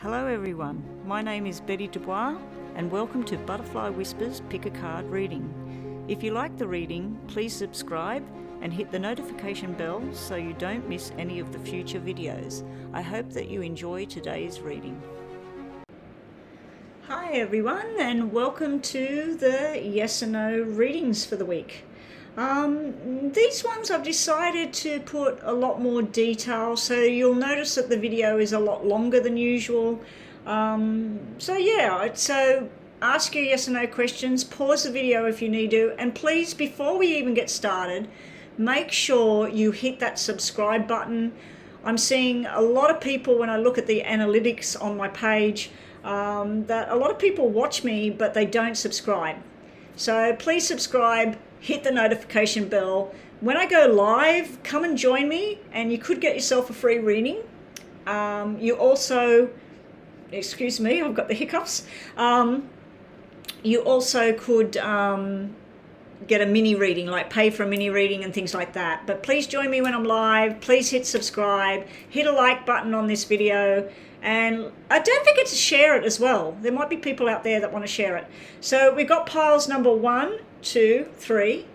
Hello everyone, my name is Betty Dubois and welcome to Butterfly Whispers Pick a Card reading. If you like the reading, please subscribe and hit the notification bell so you don't miss any of the future videos. I hope that you enjoy today's reading. Hi everyone and welcome to the yes or no readings for the week. These ones I've decided to put a lot more detail, so you'll notice that the video is a lot longer than usual. So ask your yes or no questions, pause the video if you need to, and please, before we even get started, make sure you hit that subscribe button. I'm seeing a lot of people, when I look at the analytics on my page, that a lot of people watch me but they don't subscribe. So please subscribe, hit the notification bell. When I go live, come and join me and you could get yourself a free reading. You also, excuse me, I've got the hiccups. You also could get a mini reading, like pay for a mini reading and things like that. But please join me when I'm live. Please hit subscribe, hit a like button on this video, and don't forget to share it as well. There might be people out there that want to share it. So we've got piles number 1, 2, 3,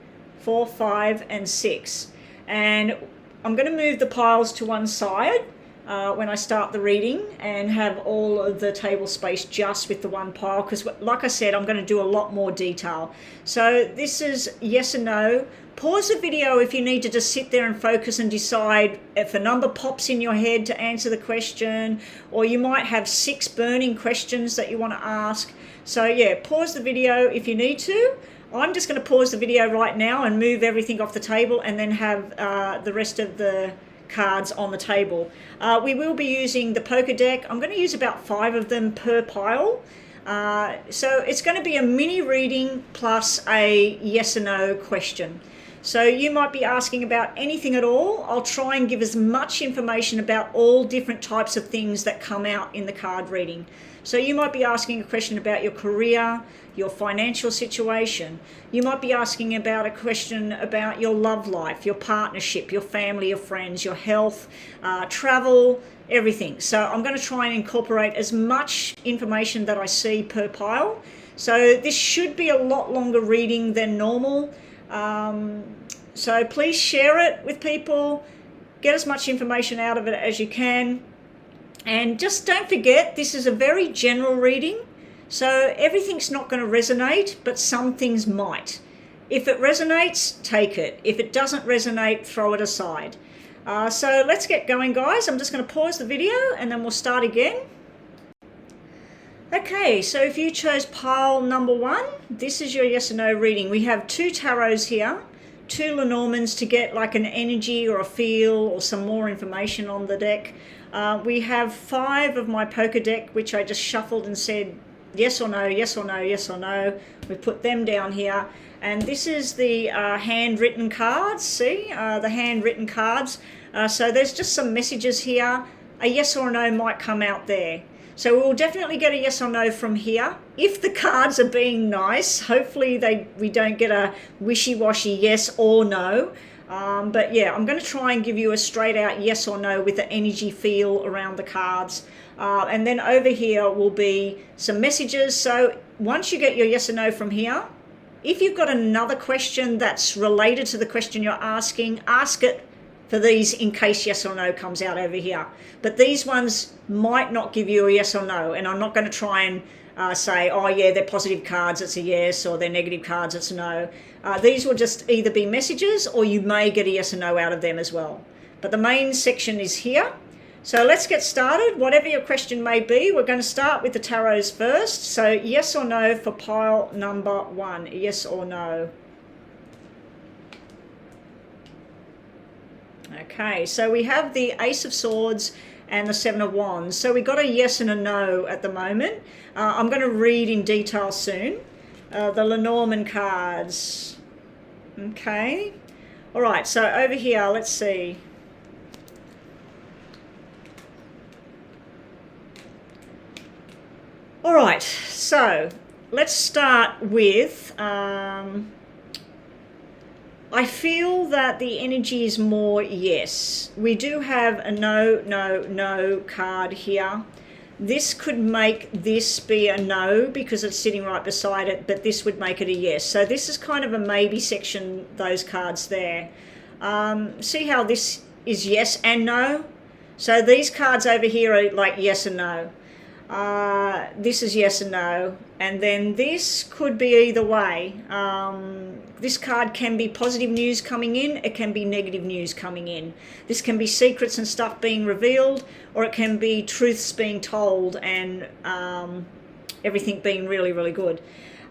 4, 5, and 6. And I'm going to move the piles to one side when I start the reading and have all of the table space just with the one pile, because like I said, I'm going to do a lot more detail. So this is yes or no. Pause the video if you need to just sit there and focus and decide if a number pops in your head to answer the question, or you might have 6 burning questions that you want to ask. So yeah, pause the video if you need to. I'm just going to pause the video right now and move everything off the table and then have the rest of the cards on the table. We will be using the poker deck. I'm going to use about 5 of them per pile. So it's going to be a mini reading plus a yes or no question. So you might be asking about anything at all. I'll try and give as much information about all different types of things that come out in the card reading. So you might be asking a question about your career, your financial situation. You might be asking about a question about your love life, your partnership, your family, your friends, your health, travel, everything. So I'm going to try and incorporate as much information that I see per pile. So this should be a lot longer reading than normal. So please share it with people, get as much information out of it as you can. And just don't forget, this is a very general reading. So everything's not going to resonate, but some things might. If it resonates, take it. If it doesn't resonate, throw it aside. So let's get going, guys. I'm just going to pause the video and then we'll start again. Okay, so if you chose pile number 1, this is your yes or no reading. We have 2 tarots here, 2 Lenormands to get like an energy or a feel or some more information on the deck. We have 5 of my poker deck, which I just shuffled and said yes or no, yes or no, yes or no. We put them down here. And this is the handwritten cards, see, the handwritten cards. So there's just some messages here. A yes or no might come out there. So we'll definitely get a yes or no from here. If the cards are being nice, hopefully we don't get a wishy-washy yes or no. But yeah, I'm going to try and give you a straight out yes or no with the energy feel around the cards. And then over here will be some messages. So once you get your yes or no from here, if you've got another question that's related to the question you're asking, ask it for these in case yes or no comes out over here. But these ones might not give you a yes or no, and I'm not going to try and say, oh yeah, they're positive cards, it's a yes, or they're negative cards, it's a no. These will just either be messages or you may get a yes or no out of them as well. But the main section is here. So let's get started. Whatever your question may be, we're going to start with the tarots first. So yes or no for pile number 1, yes or no. Okay, so we have the Ace of Swords and the 7 of Wands. So we got a yes and a no at the moment. I'm going to read in detail soon. The Lenormand cards. Okay. All right, so over here, let's see. All right, so let's start with... I feel that the energy is more yes. We do have a no, no, no card here. This could make this be a no because it's sitting right beside it, but this would make it a yes. So this is kind of a maybe section, those cards there. See how this is yes and no? So these cards over here are like yes and no. This is yes and no, and then this could be either way. This card can be positive news coming in, it can be negative news coming in. This can be secrets and stuff being revealed, or it can be truths being told and everything being really, really good.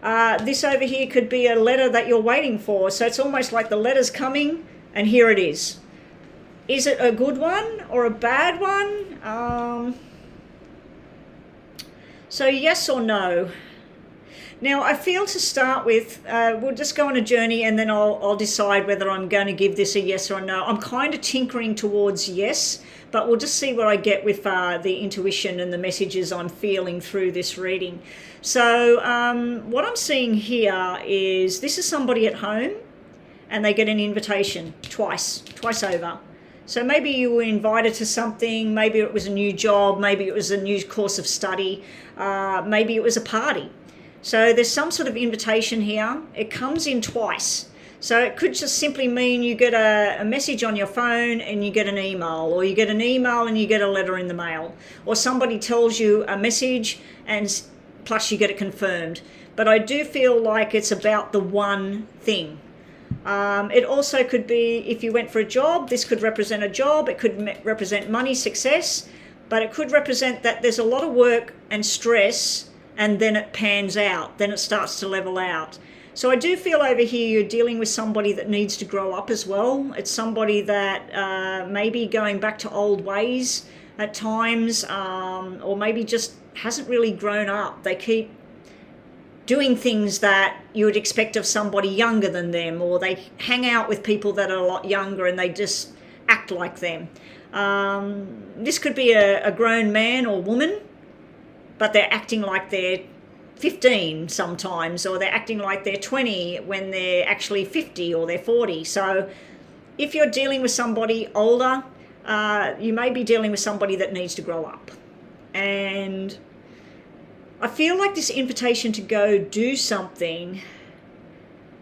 This over here could be a letter that you're waiting for, so it's almost like the letter's coming and here it is. Is it a good one or a bad one? So yes or no. Now I feel to start with, we'll just go on a journey and then I'll decide whether I'm going to give this a yes or a no. I'm kind of tinkering towards yes, but we'll just see what I get with the intuition and the messages I'm feeling through this reading. So what I'm seeing here is this is somebody at home and they get an invitation twice over. So maybe you were invited to something, maybe it was a new job, maybe it was a new course of study, maybe it was a party. So there's some sort of invitation here. It comes in twice. So it could just simply mean you get a message on your phone and you get an email, or you get an email and you get a letter in the mail, or somebody tells you a message and plus you get it confirmed. But I do feel like it's about the one thing. It also could be if you went for a job, this could represent a job, it could represent money, success, but it could represent that there's a lot of work and stress and then it pans out, then it starts to level out. So I do feel over here you're dealing with somebody that needs to grow up as well. It's somebody that maybe going back to old ways at times, or maybe just hasn't really grown up. They keep doing things that you would expect of somebody younger than them, or they hang out with people that are a lot younger and they just act like them. This could be a grown man or woman, but they're acting like they're 15 sometimes, or they're acting like they're 20 when they're actually 50 or they're 40. So if you're dealing with somebody older, you may be dealing with somebody that needs to grow up. And I feel like this invitation to go do something,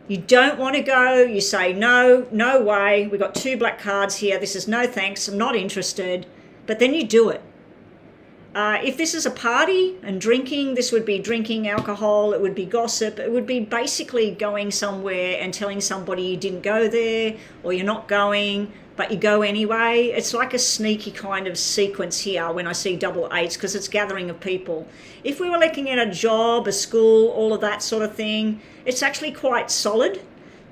you don't want to go, you say no way, we've got 2 black cards here, this is no thanks, I'm not interested, but then you do it. If this is a party and drinking, this would be drinking alcohol, it would be gossip, it would be basically going somewhere and telling somebody you didn't go there or you're not going, but you go anyway. It's like a sneaky kind of sequence here when I see double 8s, because it's gathering of people. If we were looking at a job, a school, all of that sort of thing, it's actually quite solid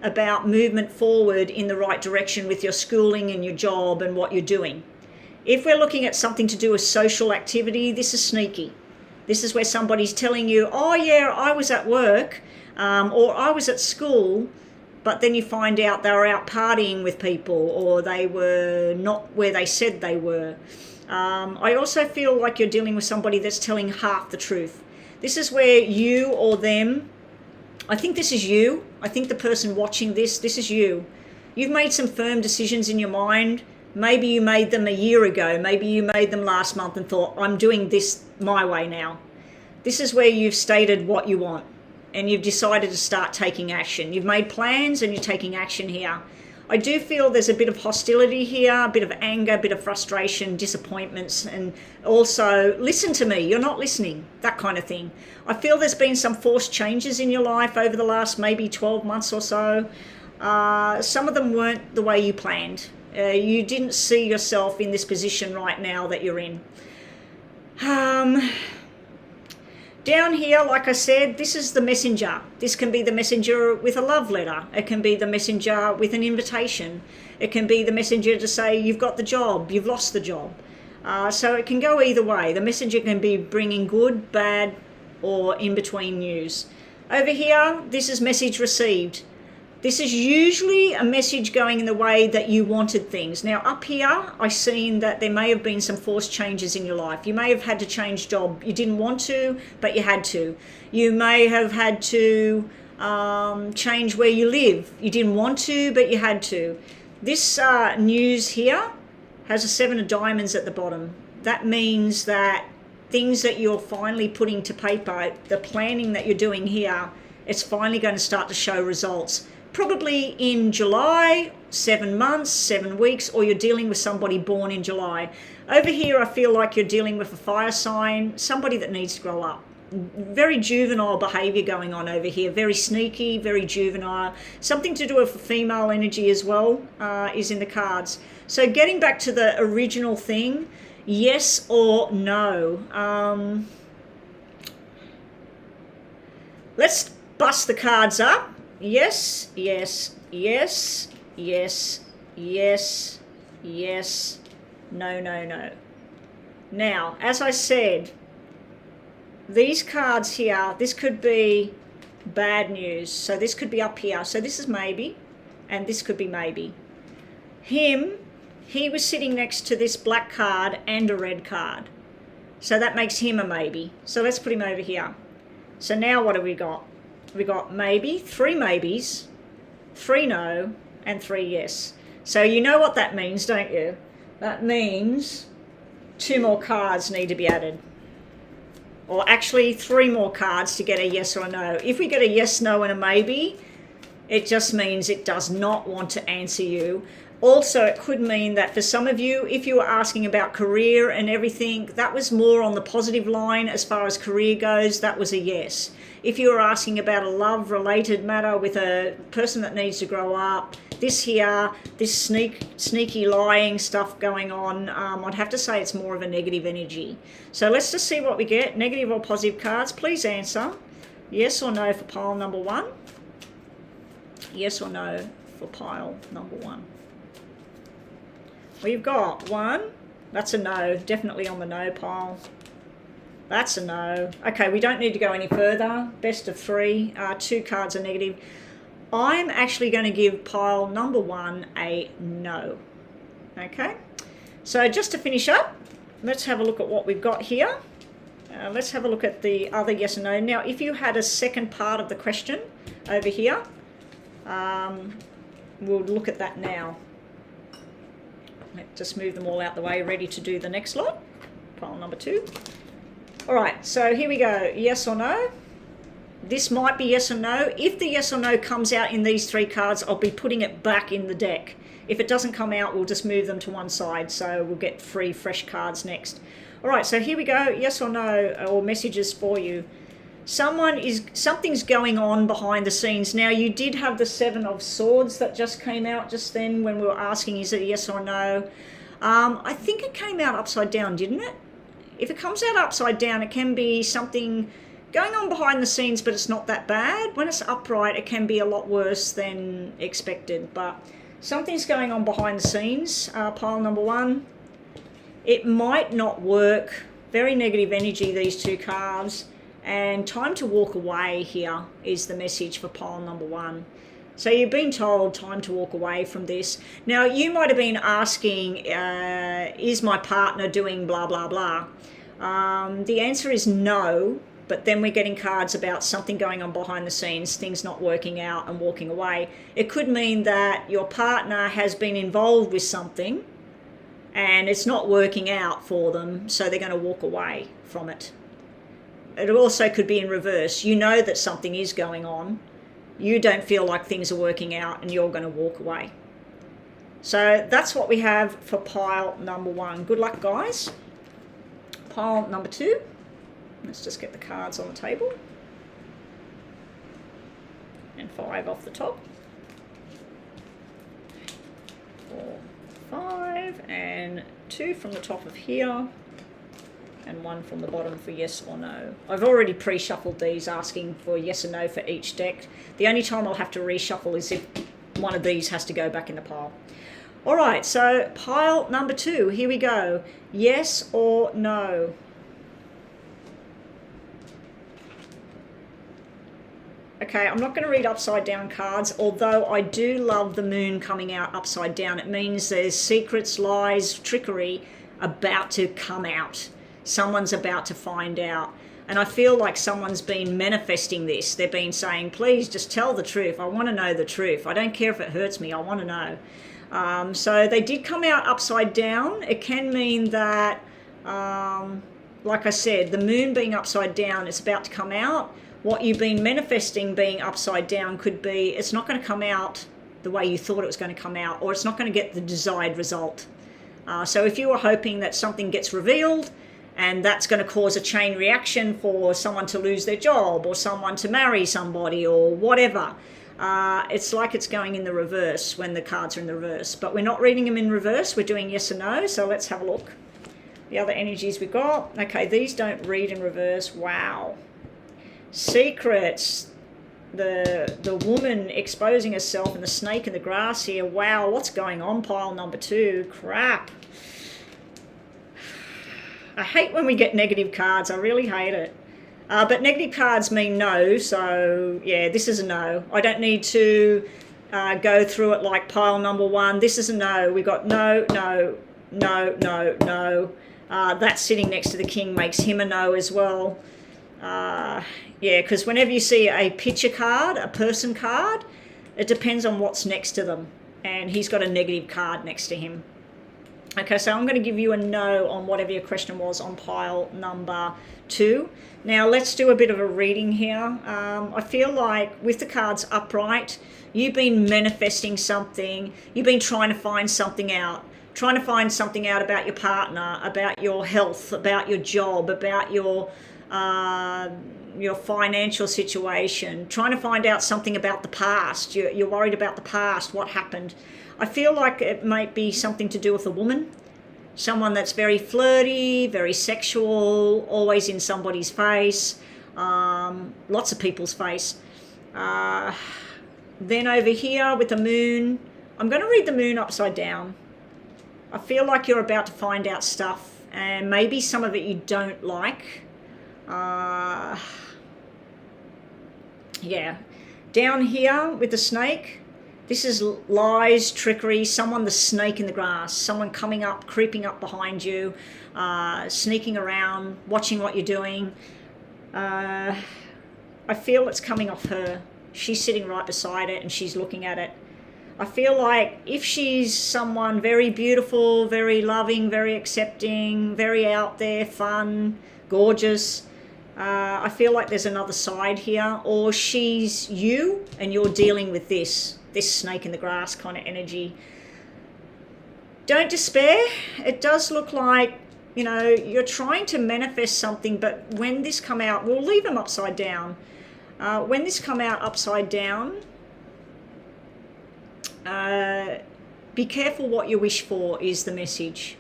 about movement forward in the right direction with your schooling and your job and what you're doing. If we're looking at something to do with social activity, this is sneaky. This is where somebody's telling you, oh yeah, I was at work, or I was at school, but then you find out they were out partying with people, or they were not where they said they were. I also feel like you're dealing with somebody that's telling half the truth. This is where you or them, I think this is you, I think the person watching this is you. You've made some firm decisions in your mind. Maybe you made them a year ago, maybe you made them last month and thought, I'm doing this my way now. This is where you've stated what you want and you've decided to start taking action. You've made plans and you're taking action here. I do feel there's a bit of hostility here, a bit of anger, a bit of frustration, disappointments, and also, listen to me, you're not listening, that kind of thing. I feel there's been some forced changes in your life over the last maybe 12 months or so. Some of them weren't the way you planned. You didn't see yourself in this position right now that you're in. Down here, like I said, this is the messenger. This can be the messenger with a love letter. It can be the messenger with an invitation. It can be the messenger to say you've got the job, you've lost the job. So it can go either way. The messenger can be bringing good, bad, or in-between news. Over here, this is message received. This is usually a message going in the way that you wanted things. Now up here, I've seen that there may have been some forced changes in your life. You may have had to change job. You didn't want to, but you had to. You may have had to change where you live. You didn't want to, but you had to. This news here has a 7 of diamonds at the bottom. That means that things that you're finally putting to paper, the planning that you're doing here, it's finally going to start to show results. Probably in July, 7 months, 7 weeks, or you're dealing with somebody born in July. Over here, I feel like you're dealing with a fire sign, somebody that needs to grow up. Very juvenile behavior going on over here, very sneaky, very juvenile. Something to do with female energy as well is in the cards. So getting back to the original thing, yes or no. Let's bust the cards up. Yes, yes, yes, yes, yes, yes, no, no, no. Now, as I said, these cards here, this could be bad news. So this could be up here. So this is maybe, and this could be maybe. He was sitting next to this black card and a red card. So that makes him a maybe. So let's put him over here. So now what have we got? We got maybe, 3 maybes, 3 no, and 3 yes. So you know what that means, don't you? That means 2 more cards need to be added. Or actually 3 more cards to get a yes or a no. If we get a yes, no, and a maybe, it just means it does not want to answer you. Also, it could mean that for some of you, if you were asking about career and everything, that was more on the positive line as far as career goes, that was a yes. If you were asking about a love-related matter with a person that needs to grow up, this here, this sneaky lying stuff going on, I'd have to say it's more of a negative energy. So let's just see what we get. Negative or positive cards, please answer. Yes or no for pile number 1. Yes or no for pile number 1. We've got 1. That's a no. Definitely on the no pile. That's a no. Okay, we don't need to go any further. Best of 3. 2 cards are negative. I'm actually going to give pile number 1 a no. Okay, so just to finish up, let's have a look at what we've got here. Let's have a look at the other yes and no. Now, if you had a second part of the question over here, we'll look at that now. Let's just move them all out the way, ready to do the next lot. Pile number 2. All right, so here we go. Yes or no? This might be yes or no. If the yes or no comes out in these 3 cards, I'll be putting it back in the deck. If it doesn't come out, we'll just move them to one side, so we'll get 3 fresh cards next. All right, so here we go. Yes or no, or messages for you. Something's going on behind the scenes. Now, you did have the 7 of Swords that just came out just then when we were asking, is it a yes or no? I think it came out upside down, didn't it? If it comes out upside down, it can be something going on behind the scenes, but it's not that bad. When it's upright, it can be a lot worse than expected, but something's going on behind the scenes. Pile number 1. It might not work. Very negative energy, these 2 cards. And time to walk away here is the message for pile number 1. So you've been told time to walk away from this. Now, you might have been asking, is my partner doing blah, blah, blah? The answer is no, but then we're getting cards about something going on behind the scenes, things not working out and walking away. It could mean that your partner has been involved with something and it's not working out for them, so they're going to walk away from it. It also could be in reverse. You know that something is going on. You don't feel like things are working out and you're going to walk away. So that's what we have for pile number 1. Good luck, guys. Pile number 2. Let's just get the cards on the table. And 5 off the top. 4, 5, and 2 from the top of here. And 1 from the bottom for yes or no. I've already pre-shuffled these, asking for yes or no for each deck. The only time I'll have to reshuffle is if one of these has to go back in the pile. All right, so pile number 2, here we go. Yes or no? Okay, I'm not going to read upside down cards, although I do love the moon coming out upside down. It means there's secrets, lies, trickery about to come out. Someone's about to find out. And I feel like someone's been manifesting this. They've been saying, please just tell the truth. I want to know the truth. I don't care if it hurts me. I want to know. So they did come out upside down. It can mean that like I said, the moon being upside down is about to come out. What you've been manifesting being upside down could be it's not going to come out the way you thought it was going to come out, or it's not going to get the desired result. So if you were hoping that something gets revealed and that's going to cause a chain reaction for someone to lose their job or someone to marry somebody or whatever, it's like it's going in the reverse when the cards are in the reverse. But we're not reading them in reverse. We're doing yes or no. So let's have a look. The other energies we've got. Okay, these don't read in reverse. Wow. Secrets. The woman exposing herself and the snake in the grass here. Wow, what's going on, pile number 2? Crap. I hate when we get negative cards. I really hate it. But negative cards mean no, so yeah, this is a no. I don't need to go through it like pile number 1. This is a no. We got no, no, no, no, no. That sitting next to the king makes him a no as well. Yeah, because whenever you see a picture card, a person card, it depends on what's next to them. And he's got a negative card next to him. Okay, so I'm going to give you a no on whatever your question was on pile number 2. Now, let's do a bit of a reading here. I feel like with the cards upright, you've been manifesting something. You've been trying to find something out. Trying to find something out about your partner, about your health, about your job, about your financial situation, trying to find out something about the past. You're worried about the past, what happened. I feel like it might be something to do with a woman, someone that's very flirty, very sexual, always in somebody's face, lots of people's face. Then over here with the moon, I'm going to read the moon upside down. I feel like you're about to find out stuff, and maybe some of it you don't like. Yeah, down here with the snake, this is lies, trickery, someone, the snake in the grass, someone coming up, creeping up behind you, sneaking around, watching what you're doing. I feel it's coming off her. She's sitting right beside it and she's looking at it. I feel like if she's someone very beautiful, very loving, very accepting, very out there, fun, gorgeous, I feel like there's another side here, or she's you and you're dealing with this snake in the grass kind of energy. Don't despair. It does look like, you're trying to manifest something, but when this come out, we'll leave them upside down. When this come out upside down, be careful what you wish for is the message.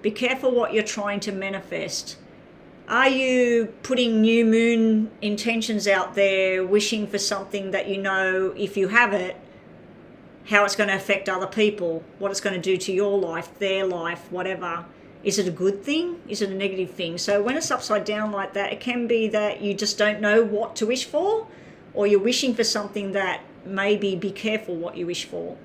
Be careful what you're trying to manifest. Are you putting new moon intentions out there, wishing for something that if you have it, how it's going to affect other people, what it's going to do to your life, their life, whatever? Is it a good thing? Is it a negative thing? So when it's upside down like that, it can be that you just don't know what to wish for, or you're wishing for something that maybe be careful what you wish for.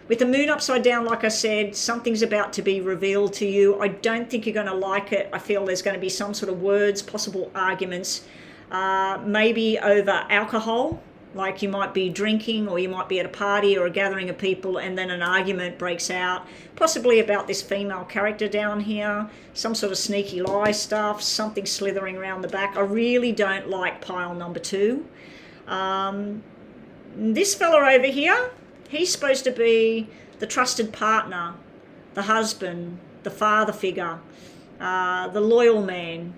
With the moon upside down, like I said, something's about to be revealed to you. I don't think you're going to like it. I feel there's going to be some sort of words, possible arguments, maybe over alcohol, like you might be drinking or you might be at a party or a gathering of people and then an argument breaks out, possibly about this female character down here, some sort of sneaky lie stuff, something slithering around the back. I really don't like pile number 2. This fella over here, he's supposed to be the trusted partner, the husband, the father figure, the loyal man.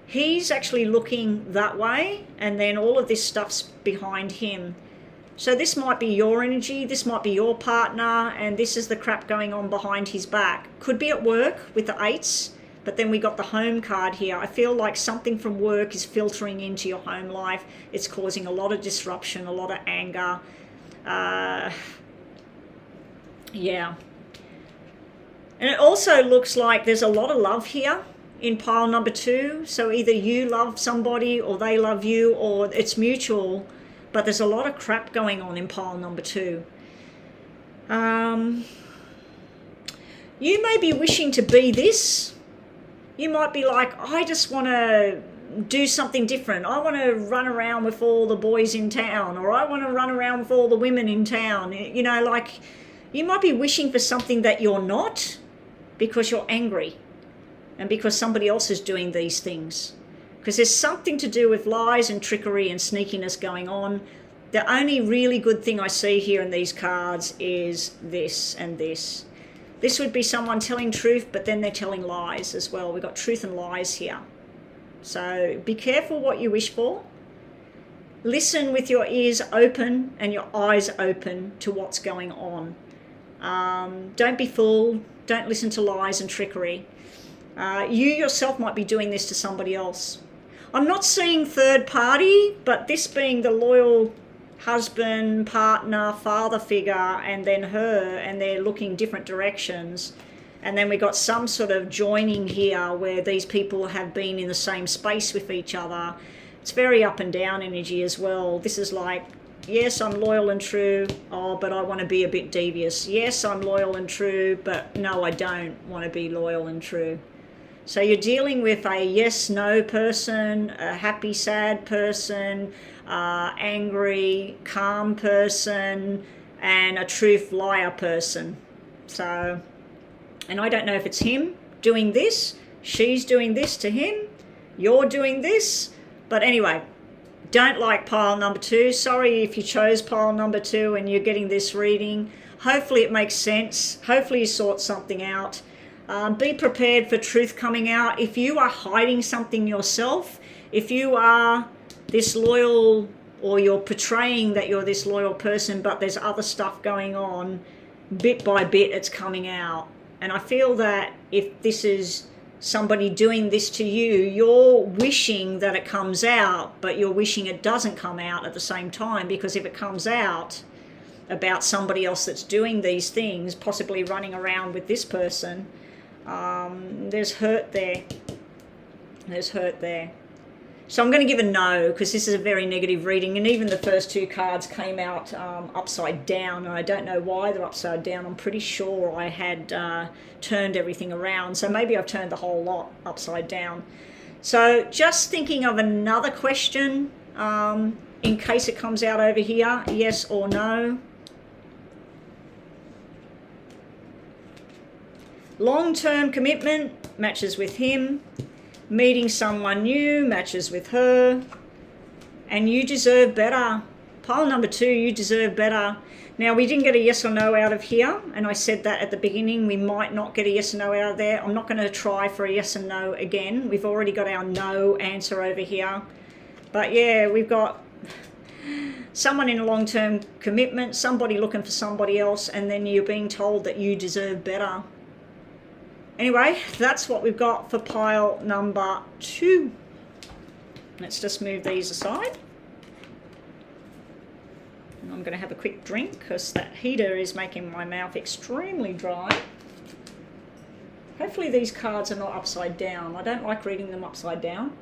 He's actually looking that way, and then all of this stuff's behind him. So this might be your energy, this might be your partner, and this is the crap going on behind his back. Could be at work with the 8s, but then we got the home card here. I feel like something from work is filtering into your home life. It's causing a lot of disruption, a lot of anger. Yeah. And it also looks like there's a lot of love here in pile number 2. So either you love somebody or they love you, or it's mutual, but there's a lot of crap going on in pile number 2. You may be wishing to be this. You might be like, I just want to do something different. I want to run around with all the boys in town, or I want to run around with all the women in town. You might be wishing for something that you're not because you're angry. and because somebody else is doing these things. Because there's something to do with lies and trickery and sneakiness going on. The only really good thing I see here in these cards is this and this. This would be someone telling truth, but then they're telling lies as well. We've got truth and lies here. So be careful what you wish for. Listen with your ears open and your eyes open to what's going on. Don't be fooled. Don't listen to lies and trickery. You yourself might be doing this to somebody else. I'm not seeing third party, but this being the loyal husband, partner, father figure, and then her, and they're looking different directions. And then we got some sort of joining here where these people have been in the same space with each other. It's very up and down energy as well. This is like, yes, I'm loyal and true. Oh, but I want to be a bit devious. Yes, I'm loyal and true, but no, I don't want to be loyal and true. So you're dealing with a yes-no person, a happy, sad person, angry, calm person, and a truth liar person. So, and I don't know if it's him doing this, she's doing this to him, you're doing this. But anyway, don't like pile number 2. Sorry if you chose pile number 2 and you're getting this reading. Hopefully it makes sense. Hopefully you sort something out. Be prepared for truth coming out. If you are hiding something yourself, if you are this loyal, or you're portraying that you're this loyal person, but there's other stuff going on, bit by bit it's coming out. And I feel that if this is somebody doing this to you, you're wishing that it comes out, but you're wishing it doesn't come out at the same time, because if it comes out about somebody else that's doing these things, possibly running around with this person, there's hurt there. There's hurt there. So I'm going to give a no, because this is a very negative reading, and even the first 2 cards came out upside down, and I don't know why they're upside down. I'm pretty sure I had turned everything around, so maybe I've turned the whole lot upside down. So just thinking of another question in case it comes out over here, yes or no. Long-term commitment matches with him. Meeting someone new matches with her. And you deserve better. Pile number 2, you deserve better. Now, we didn't get a yes or no out of here, and I said that at the beginning. We might not get a yes or no out of there. I'm not going to try for a yes and no again. We've already got our no answer over here. But yeah, we've got someone in a long-term commitment, somebody looking for somebody else, and then you're being told that you deserve better. Anyway, that's what we've got for pile number 2. Let's just move these aside. And I'm going to have a quick drink because that heater is making my mouth extremely dry. Hopefully these cards are not upside down. I don't like reading them upside down.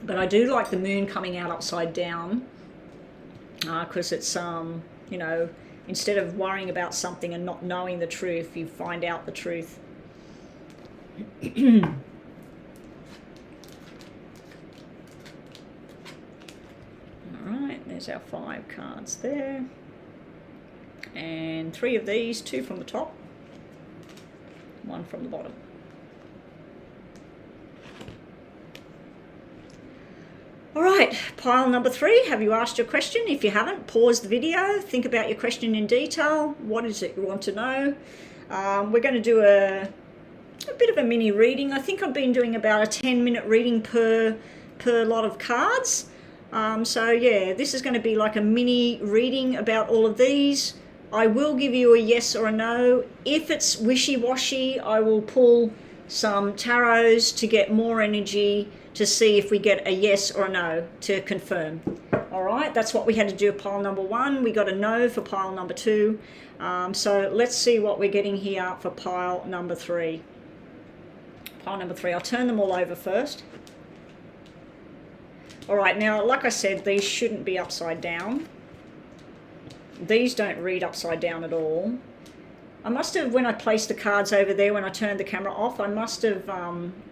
But I do like the moon coming out upside down because it's, you know, instead of worrying about something and not knowing the truth, you find out the truth. All right, there's our 5 cards there. And 3 of these, 2 from the top, 1 from the bottom. All right, pile number 3, have you asked your question? If you haven't, pause the video, think about your question in detail. What is it you want to know? We're going to do a bit of a mini reading. I think I've been doing about a 10-minute reading per lot of cards. So yeah, this is going to be like a mini reading about all of these. I will give you a yes or a no. If it's wishy-washy, I will pull some tarots to get more energy to see if we get a yes or a no to confirm. All right, that's what we had to do pile number 1. We got a no for pile number 2. So let's see what we're getting here for pile number 3. Pile number 3, I'll turn them all over first. All right, now, like I said, these shouldn't be upside down. These don't read upside down at all. I must have, when I placed the cards over there, when I turned the camera off, I must have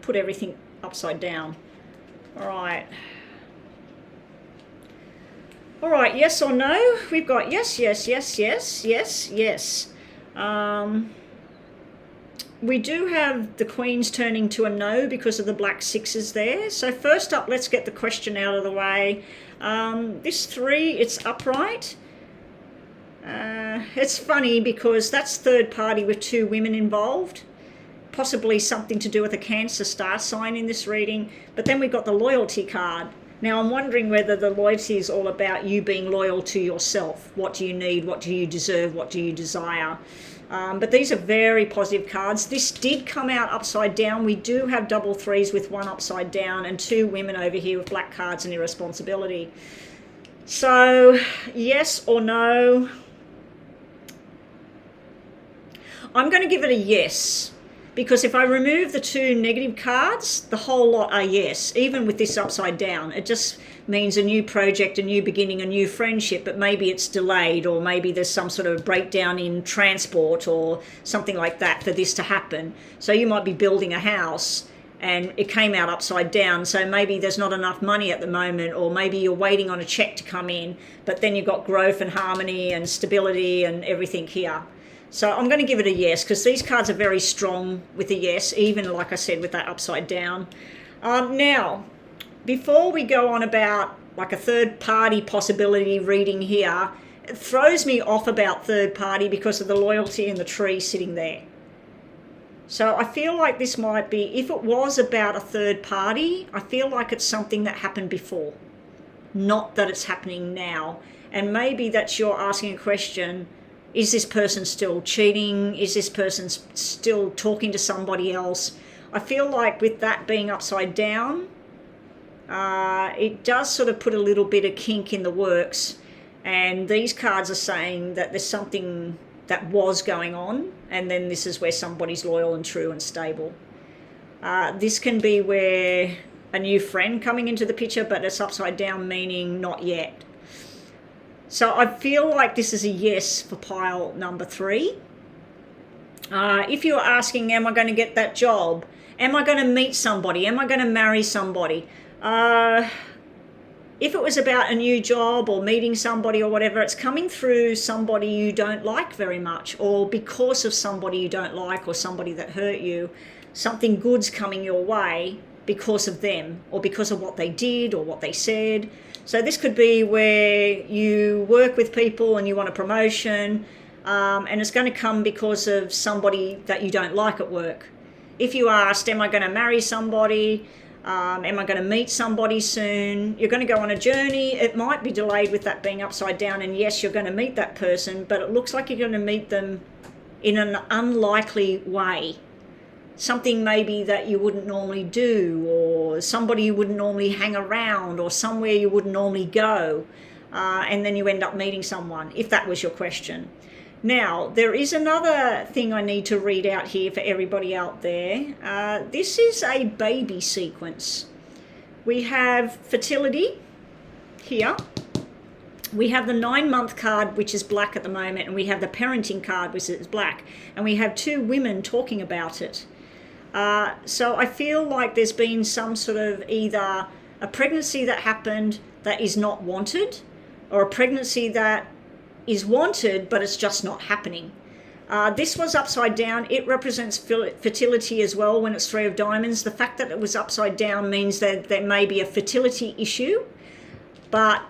put everything upside down. All right. All right, yes or no? We've got yes, yes, yes, yes, yes, yes. we do have the Queens turning to a no because of the black sixes there. So first up, let's get the question out of the way. This 3, it's upright. It's funny because that's third party with 2 women involved. Possibly something to do with a Cancer star sign in this reading. But then we've got the loyalty card. Now I'm wondering whether the loyalty is all about you being loyal to yourself. What do you need? What do you deserve? What do you desire? But these are very positive cards. This did come out upside down. We do have double 3s with 1 upside down and 2 women over here with black cards and irresponsibility. So yes or no? I'm going to give it a yes. Because if I remove the 2 negative cards, the whole lot are yes, even with this upside down. It just means a new project, a new beginning, a new friendship, but maybe it's delayed, or maybe there's some sort of breakdown in transport or something like that for this to happen. So you might be building a house and it came out upside down, so maybe there's not enough money at the moment, or maybe you're waiting on a check to come in, but then you've got growth and harmony and stability and everything here. So I'm going to give it a yes, because these cards are very strong with a yes, even like I said with that upside down. Now, before we go on about like a third party possibility reading here, it throws me off about third party because of the loyalty in the tree sitting there. So I feel like this might be, if it was about a third party, I feel like it's something that happened before, not that it's happening now. And maybe that's you're asking a question, is this person still cheating? Is this person still talking to somebody else? I feel like with that being upside down, it does sort of put a little bit of kink in the works. And these cards are saying that there's something that was going on, and then this is where somebody's loyal and true and stable. This can be where a new friend coming into the picture, but it's upside down, meaning not yet. So I feel like this is a yes for pile number 3. If you're asking, am I going to get that job? Am I going to meet somebody? Am I going to marry somebody? If it was about a new job or meeting somebody or whatever, it's coming through somebody you don't like very much, or because of somebody you don't like or somebody that hurt you. Something good's coming your way because of them, or because of what they did or what they said. So this could be where you work with people and you want a promotion, and it's going to come because of somebody that you don't like at work. If you asked, am I going to marry somebody? Am I going to meet somebody soon? You're going to go on a journey. It might be delayed with that being upside down, and yes, you're going to meet that person, but it looks like you're going to meet them in an unlikely way. Something maybe that you wouldn't normally do, or somebody you wouldn't normally hang around, or somewhere you wouldn't normally go, and then you end up meeting someone, if that was your question. Now, there is another thing I need to read out here for everybody out there. This is a baby sequence. We have fertility here. We have the 9-month card, which is black at the moment, and we have the parenting card, which is black, and we have 2 women talking about it. So I feel like there's been some sort of either a pregnancy that happened that is not wanted, or a pregnancy that is wanted but it's just not happening. This was upside down. It represents fertility as well when it's 3 of diamonds. The fact that it was upside down means that there may be a fertility issue, but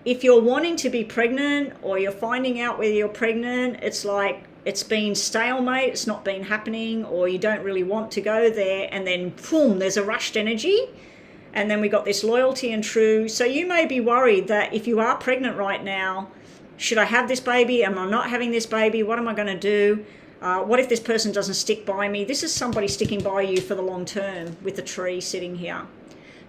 if you're wanting to be pregnant or you're finding out whether you're pregnant, it's like it's been stalemate, it's not been happening, or you don't really want to go there, and then boom, there's a rushed energy, and then we got this loyalty and true. So you may be worried that if you are pregnant right now, should I have this baby? Am I not having this baby? What am I going to do? What if this person doesn't stick by me? This is somebody sticking by you for the long term with the tree sitting here.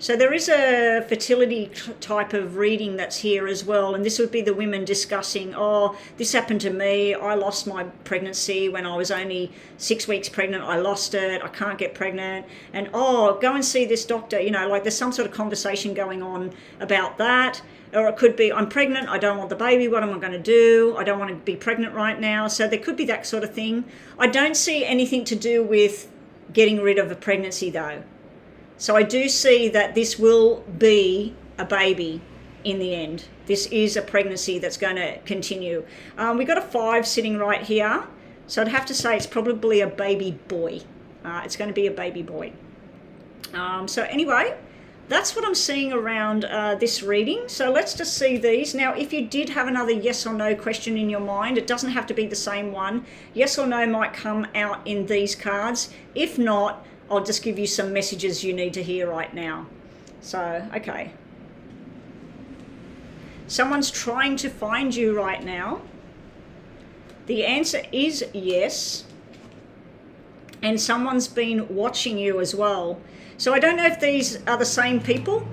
So there is a fertility type of reading that's here as well. And this would be the women discussing, oh, this happened to me. I lost my pregnancy when I was only 6 weeks pregnant. I lost it. I can't get pregnant. And, oh, go and see this doctor. You know, like there's some sort of conversation going on about that. Or it could be, I'm pregnant, I don't want the baby, what am I going to do? I don't want to be pregnant right now. So there could be that sort of thing. I don't see anything to do with getting rid of a pregnancy though. So I do see that this will be a baby in the end. This is a pregnancy that's going to continue. We've got a 5 sitting right here. So I'd have to say it's probably a baby boy. It's going to be a baby boy. So anyway, that's what I'm seeing around this reading. So let's just see these. Now, if you did have another yes or no question in your mind, it doesn't have to be the same one. Yes or no might come out in these cards. If not, I'll just give you some messages you need to hear right now. So, okay. Someone's trying to find you right now. The answer is yes. And someone's been watching you as well. So I don't know if these are the same people.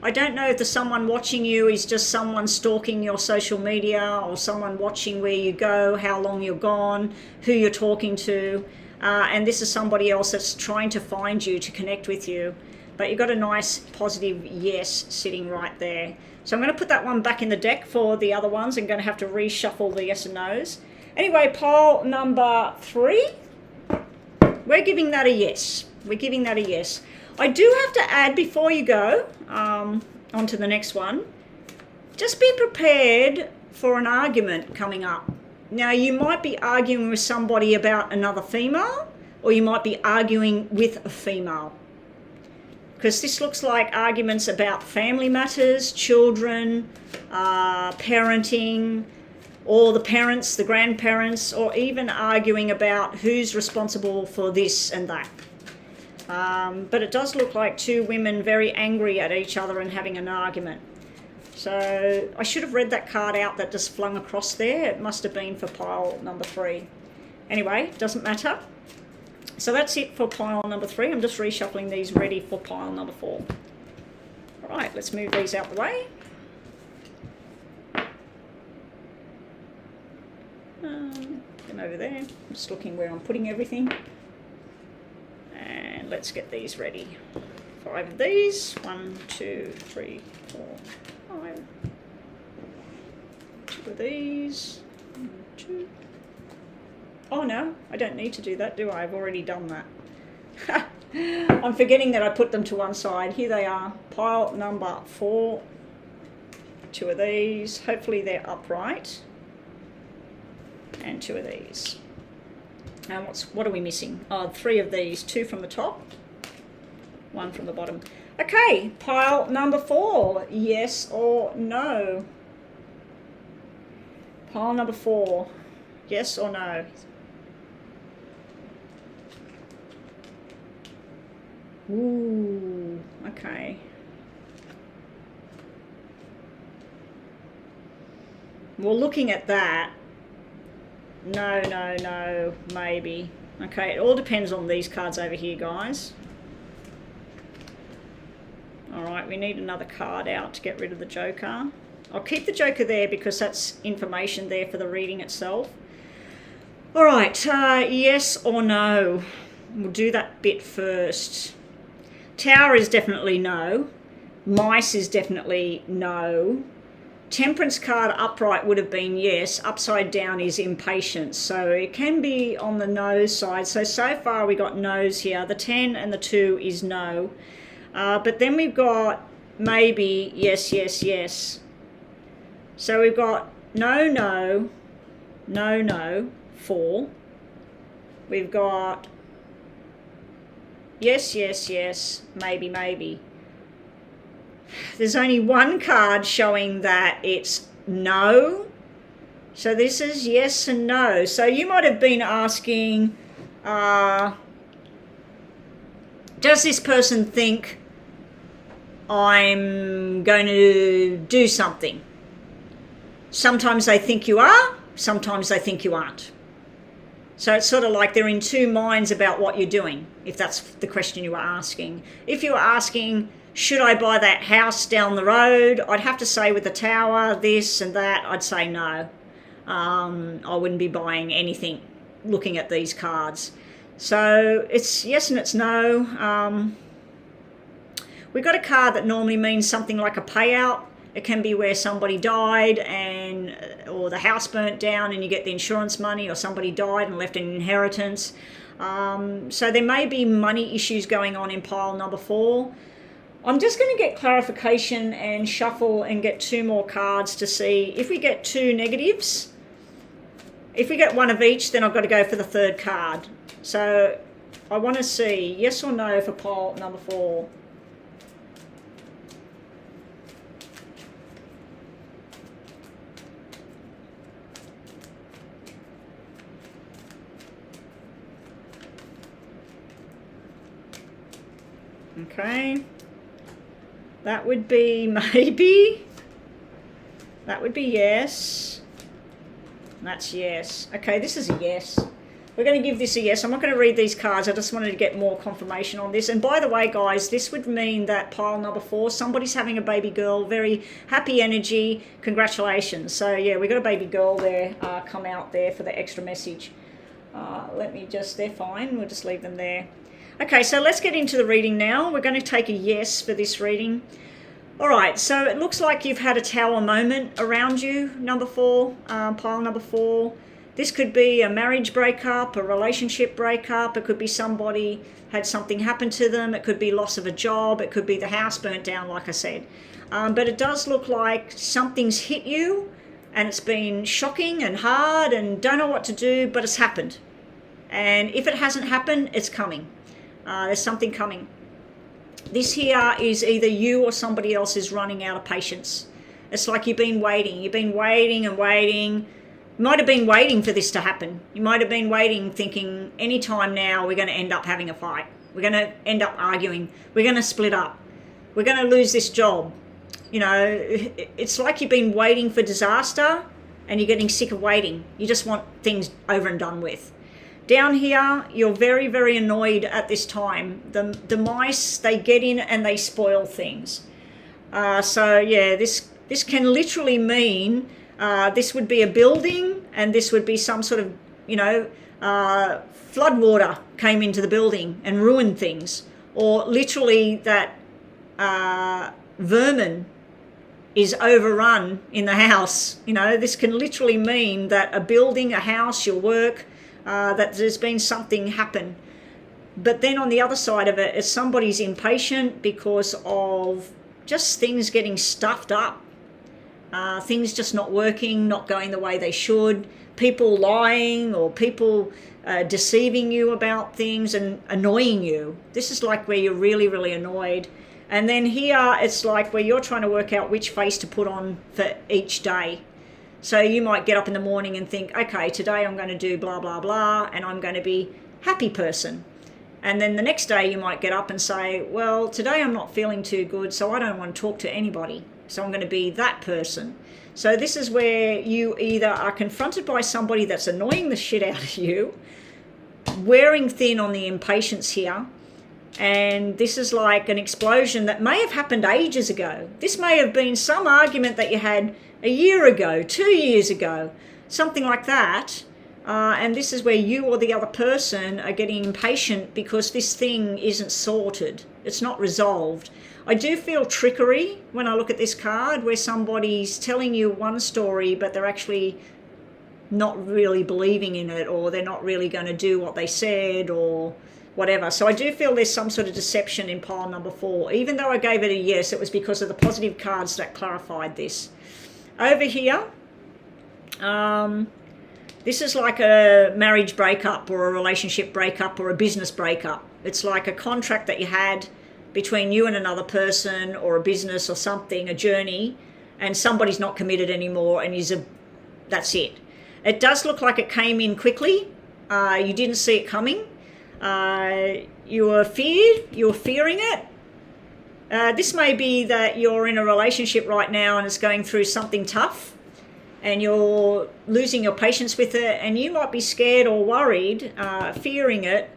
I don't know if the someone watching you is just someone stalking your social media, or someone watching where you go, how long you're gone, who you're talking to. And this is somebody else that's trying to find you, to connect with you. But you've got a nice positive yes sitting right there. So I'm going to put that one back in the deck for the other ones. I'm going to have to reshuffle the yes and no's. Anyway, pile number 3, we're giving that a yes. We're giving that a yes. I do have to add, before you go on to the next one, just be prepared for an argument coming up. Now, you might be arguing with somebody about another female, or you might be arguing with a female. Because this looks like arguments about family matters, children, parenting, or the parents, the grandparents, or even arguing about who's responsible for this and that. But it does look like two women very angry at each other and having an argument. So I should have read that card out that just flung across there. It must have been for pile number 3. Anyway, doesn't matter. So that's it for pile number 3. I'm just reshuffling these ready for pile number 4. All right, let's move these out the way. Them over there. I'm just looking where I'm putting everything. And let's get these ready. 5 of these. 1, 2, 3, 4, 5. 2 of these. 1, 2. Oh no, I don't need to do that, do I? I've already done that. I'm forgetting that I put them to one side. Here they are. Pile number 4. 2 of these. Hopefully they're upright. And 2 of these. And what are we missing? Oh, 3 of these. 2 from the top, 1 from the bottom. Okay, pile number 4. Yes or no? Pile number 4. Yes or no? Ooh, okay. Well, looking at that, no, maybe. Okay, it all depends on these cards over here, guys. All right, we need another card out to get rid of the Joker. I'll keep the Joker there because that's information there for the reading itself. All right, yes or no? We'll do that bit first. Tower is definitely no. Mice is definitely no. Temperance card upright would have been yes. Upside down is impatience. So it can be on the no side. So far we got no's here. The 10 and the 2 is no. But then we've got maybe yes, yes, yes. So we've got no, 4. We've got yes, yes, yes, maybe. There's only one card showing that it's no. So this is yes and no. So you might have been asking, does this person think I'm going to do something? Sometimes they think you are, sometimes they think you aren't. So it's sort of like they're in two minds about what you're doing, if that's the question you were asking. If you were asking, should I buy that house down the road? I'd have to say with the tower, this and that, I'd say no. I wouldn't be buying anything looking at these cards. So it's yes and it's no. We've got a card that normally means something like a payout. It can be where somebody died or the house burnt down and you get the insurance money, or somebody died and left an inheritance. So there may be money issues going on in pile number 4. I'm just going to get clarification and shuffle and get 2 more cards to see if we get 2 negatives. if we get one of each, then I've got to go for the third card. So I want to see yes or no for pile number 4. Okay, that would be maybe. That would be yes. That's yes. Okay, this is a yes. We're going to give this a yes. I'm not going to read these cards. I just wanted to get more confirmation on this. And by the way, guys, this would mean that pile number 4, somebody's having a baby girl. Very happy energy. Congratulations. So, yeah, we got a baby girl there come out there for the extra message. Let me just, they're fine. We'll just leave them there. Okay, so let's get into the reading now. We're going to take a yes for this reading. All right, so it looks like you've had a tower moment around you, number 4, pile number 4. This could be a marriage breakup, a relationship breakup. It could be somebody had something happen to them. It could be loss of a job. It could be the house burnt down, like I said. But it does look like something's hit you and it's been shocking and hard and don't know what to do, but it's happened. And if it hasn't happened, it's coming. There's something coming. This here is either you or somebody else is running out of patience. It's like you've been waiting. You've been waiting and waiting. You might have been waiting for this to happen. You might have been waiting thinking anytime now we're going to end up having a fight. We're going to end up arguing. We're going to split up. We're going to lose this job. You know, it's like you've been waiting for disaster and you're getting sick of waiting. You just want things over and done with. Down here, you're very, very annoyed at this time. The mice, they get in and they spoil things. So, yeah, this can literally mean this would be a building and this would be some sort of, you know, flood water came into the building and ruined things. Or literally that vermin is overrun in the house. You know, this can literally mean that a building, a house, your work, that there's been something happen. But then on the other side of it, is somebody's impatient because of just things getting stuffed up, things just not working, not going the way they should, people lying or people deceiving you about things and annoying you. This is like where you're really, really annoyed. And then here it's like where you're trying to work out which face to put on for each day. So you might get up in the morning and think, okay, today I'm going to do blah, blah, blah, and I'm going to be happy person. And then the next day you might get up and say, well, today I'm not feeling too good, so I don't want to talk to anybody. So I'm going to be that person. So this is where you either are confronted by somebody that's annoying the shit out of you, wearing thin on the impatience here, and this is like an explosion that may have happened ages ago. This may have been some argument that you had a year ago, 2 years ago, something like that. And this is where you or the other person are getting impatient because this thing isn't sorted. It's not resolved. I do feel trickery when I look at this card where somebody's telling you one story, but they're actually not really believing in it, or they're not really going to do what they said or whatever. So I do feel there's some sort of deception in pile number 4. Even though I gave it a yes, it was because of the positive cards that clarified this. Over here, this is like a marriage breakup or a relationship breakup or a business breakup. It's like a contract that you had between you and another person or a business or something, a journey, and somebody's not committed anymore and that's it. It does look like it came in quickly. You didn't see it coming. You were fearing it. This may be that you're in a relationship right now and it's going through something tough and you're losing your patience with it, and you might be scared or worried, fearing it,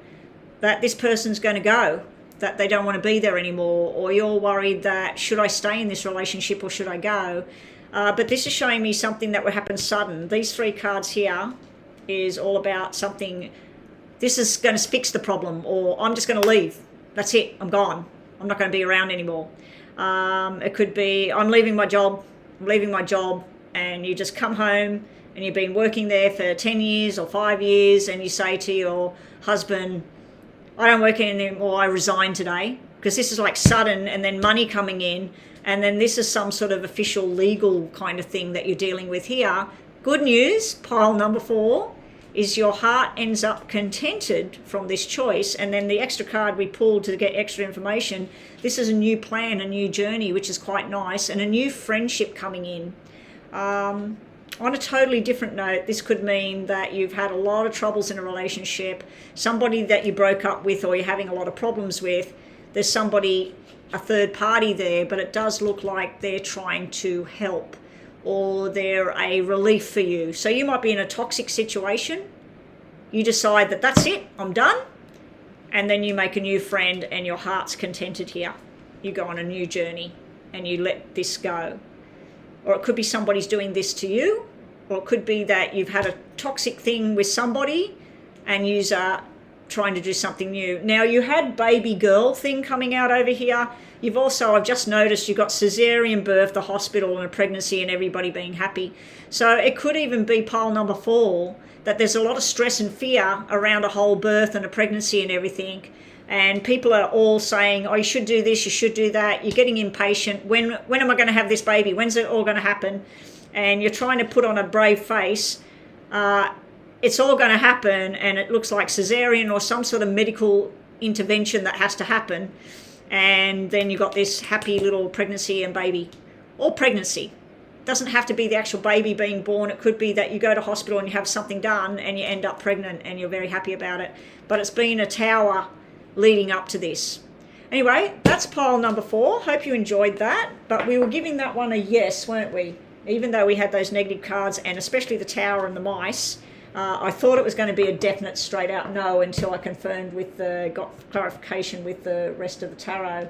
that this person's going to go, that they don't want to be there anymore, or you're worried that should I stay in this relationship or should I go? But this is showing me something that would happen sudden. These 3 cards here is all about something. This is going to fix the problem, or I'm just going to leave. That's it. I'm gone. I'm not going to be around anymore. It could be I'm leaving my job, and you just come home and you've been working there for 10 years or 5 years, and you say to your husband, I don't work anymore, I resign today, because this is like sudden, and then money coming in, and then this is some sort of official legal kind of thing that you're dealing with here. Good news, pile number 4, is your heart ends up contented from this choice. And then the extra card we pulled to get extra information, this is a new plan, a new journey, which is quite nice, and a new friendship coming in. On a totally different note, this could mean that you've had a lot of troubles in a relationship, somebody that you broke up with or you're having a lot of problems with. There's somebody, a third party there, but it does look like they're trying to help, or they're a relief for you. So you might be in a toxic situation. You decide that that's it, I'm done. And then you make a new friend and your heart's contented here. You go on a new journey and you let this go. Or it could be somebody's doing this to you. Or it could be that you've had a toxic thing with somebody and you're trying to do something new. Now, you had baby girl thing coming out over here. You've also, I've just noticed, you've got cesarean birth, the hospital, and a pregnancy, and everybody being happy. So it could even be pile number 4, that there's a lot of stress and fear around a whole birth and a pregnancy and everything. And people are all saying, oh, you should do this, you should do that. You're getting impatient. When am I going to have this baby? When's it all going to happen? And you're trying to put on a brave face. It's all going to happen, and it looks like cesarean or some sort of medical intervention that has to happen. And then you've got this happy little pregnancy and baby, or pregnancy. It doesn't have to be the actual baby being born. It could be that you go to hospital and you have something done and you end up pregnant and you're very happy about it. But it's been a tower leading up to this. Anyway, that's pile number 4. Hope you enjoyed that. But we were giving that one a yes, weren't we? Even though we had those negative cards, and especially the tower and the mice. I thought it was going to be a definite straight out no until I confirmed with got clarification with the rest of the tarot.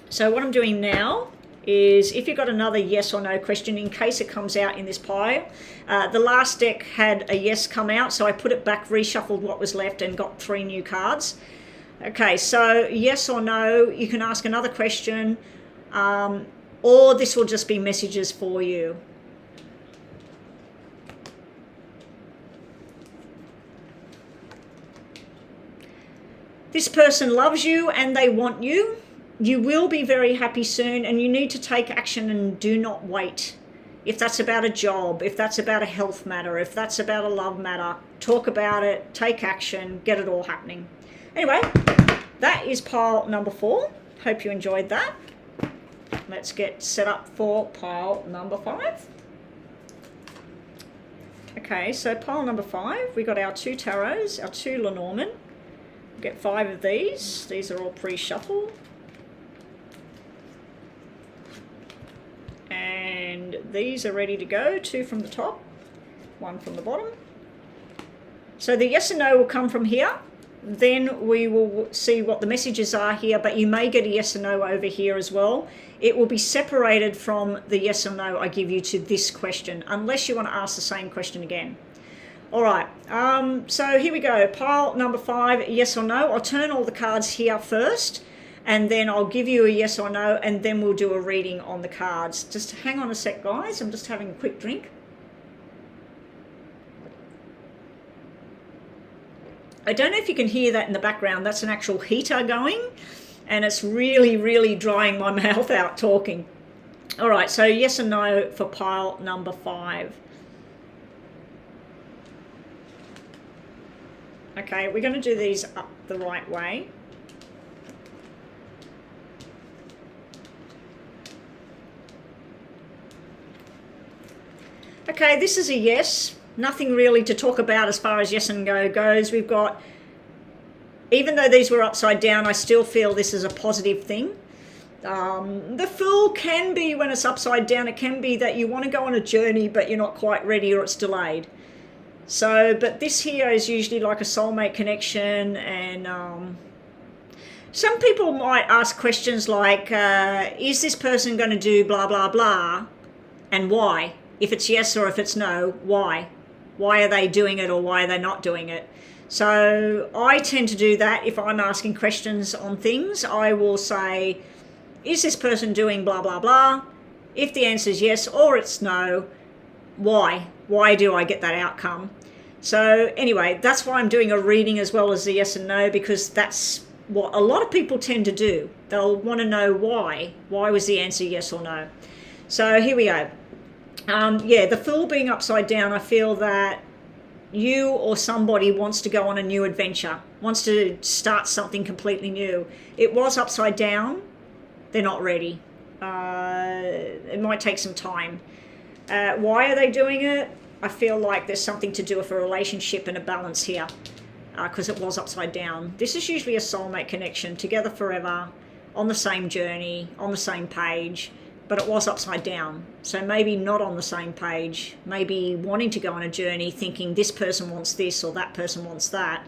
So what I'm doing now is, if you've got another yes or no question, in case it comes out in this pile, the last deck had a yes come out, so I put it back, reshuffled what was left, and got 3 new cards. Okay, so yes or no, you can ask another question, or this will just be messages for you. This person loves you and they want you. You will be very happy soon, and you need to take action and do not wait. If that's about a job, if that's about a health matter, if that's about a love matter, talk about it, take action, get it all happening. Anyway, that is pile number 4. Hope you enjoyed that. Let's get set up for pile number 5. Okay, so pile number 5, we got our 2 tarots, our 2 Lenormand. Get 5 of these. These are all pre-shuffled. And these are ready to go. 2 from the top, 1 from the bottom. So the yes and no will come from here. Then we will see what the messages are here, but you may get a yes or no over here as well. It will be separated from the yes or no I give you to this question, unless you want to ask the same question again. All right, so here we go. Pile number 5, yes or no. I'll turn all the cards here first, and then I'll give you a yes or no, and then we'll do a reading on the cards. Just hang on a sec, guys. I'm just having a quick drink. I don't know if you can hear that in the background. That's an actual heater going, and it's really, really drying my mouth out talking. All right, so yes and no for pile number 5. Okay, we're going to do these up the right way. Okay, this is a yes. Nothing really to talk about as far as yes and no goes. We've got, even though these were upside down, I still feel this is a positive thing. The Fool can be, when it's upside down, it can be that you want to go on a journey, but you're not quite ready, or it's delayed. So, but this here is usually like a soulmate connection, and some people might ask questions like, is this person going to do blah, blah, blah, and why? If it's yes or if it's no, why? Why are they doing it, or why are they not doing it? So I tend to do that. If I'm asking questions on things, I will say, is this person doing blah, blah, blah? If the answer is yes or it's no, why? Why do I get that outcome? So anyway, that's why I'm doing a reading as well as the yes and no, because that's what a lot of people tend to do. They'll want to know why. Why was the answer yes or no? So here we go. Yeah, the Fool being upside down, I feel that you or somebody wants to go on a new adventure, wants to start something completely new. It was upside down. They're not ready. It might take some time. Why are they doing it? I feel like there's something to do with a relationship and a balance here, because it was upside down. This is usually a soulmate connection, together forever, on the same journey, on the same page, but it was upside down. So maybe not on the same page, maybe wanting to go on a journey thinking this person wants this or that person wants that.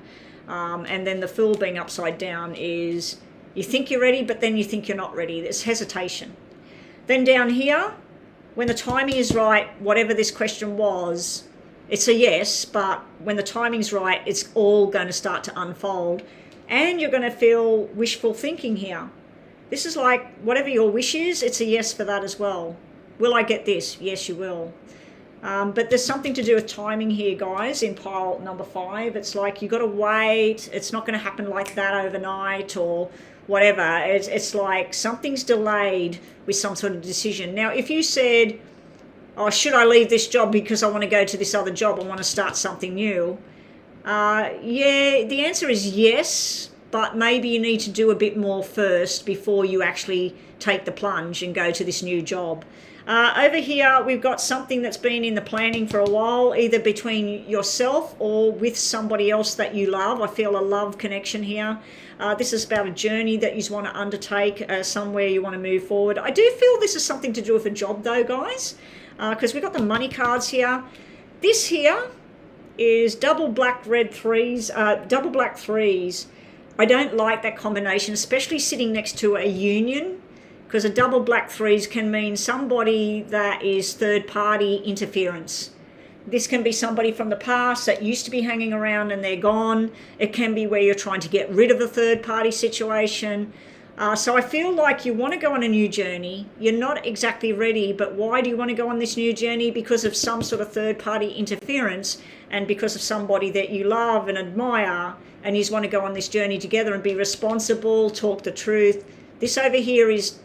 And then the Fool being upside down is you think you're ready, but then you think you're not ready. There's hesitation. Then down here, when the timing is right, whatever this question was, it's a yes, but when the timing's right, it's all going to start to unfold. And you're going to feel wishful thinking here. This is like whatever your wish is, it's a yes for that as well. Will I get this? Yes, you will. But there's something to do with timing here, guys, in pile number 5. It's like you've got to wait. It's not going to happen like that overnight or whatever. It's like something's delayed with some sort of decision. Now, if you said, oh, should I leave this job because I want to go to this other job, I want to start something new? Yeah, the answer is yes, but maybe you need to do a bit more first before you actually take the plunge and go to this new job. Over here, we've got something that's been in the planning for a while, either between yourself or with somebody else that you love. I feel a love connection here. This is about a journey that you want to undertake, somewhere you want to move forward. I do feel this is something to do with a job though, guys, because we've got the money cards here. This here is double black red threes, double black threes. I don't like that combination, especially sitting next to a union, because a double black threes can mean somebody that is third party interference. This can be somebody from the past that used to be hanging around and they're gone. It can be where you're trying to get rid of a third party situation. So I feel like you want to go on a new journey. You're not exactly ready, but why do you want to go on this new journey? Because of some sort of third party interference and because of somebody that you love and admire, and you just want to go on this journey together and be responsible, talk the truth. This over here is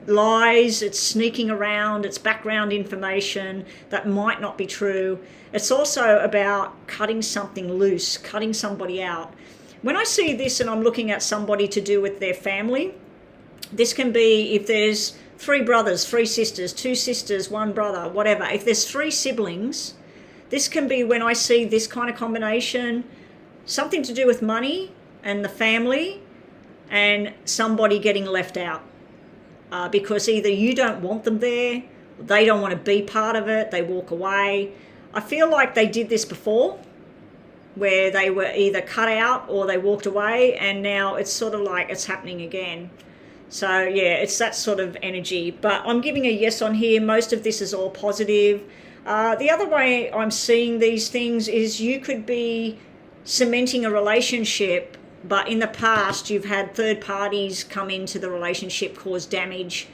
lies, it's sneaking around, it's background information that might not be true. It's also about cutting something loose, cutting somebody out. When I see this and I'm looking at somebody to do with their family, this can be if there's 3 brothers, 3 sisters, 2 sisters, 1 brother, whatever. If there's 3 siblings, this can be, when I see this kind of combination, something to do with money and the family and somebody getting left out. Because either you don't want them there, they don't want to be part of it, they walk away. I feel like they did this before, where they were either cut out or they walked away, and now it's sort of like it's happening again. So yeah, it's that sort of energy. But I'm giving a yes on here. Most of this is all positive. The other way I'm seeing these things is you could be cementing a relationship, but in the past you've had third parties come into the relationship, cause damage.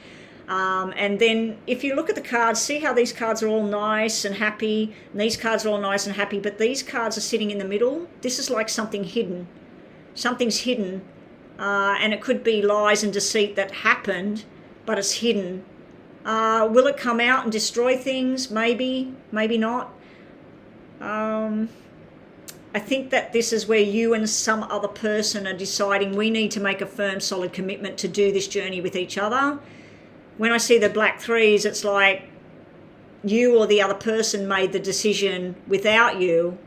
And then if you look at the cards, see how these cards are all nice and happy, and these cards are all nice and happy, but these cards are sitting in the middle. This is like something hidden. Something's hidden, and it could be lies and deceit that happened, but it's hidden. Will it come out and destroy things? Maybe, maybe not. I think that this is where you and some other person are deciding we need to make a firm, solid commitment to do this journey with each other. When I see the black threes, it's like you or the other person made the decision without you,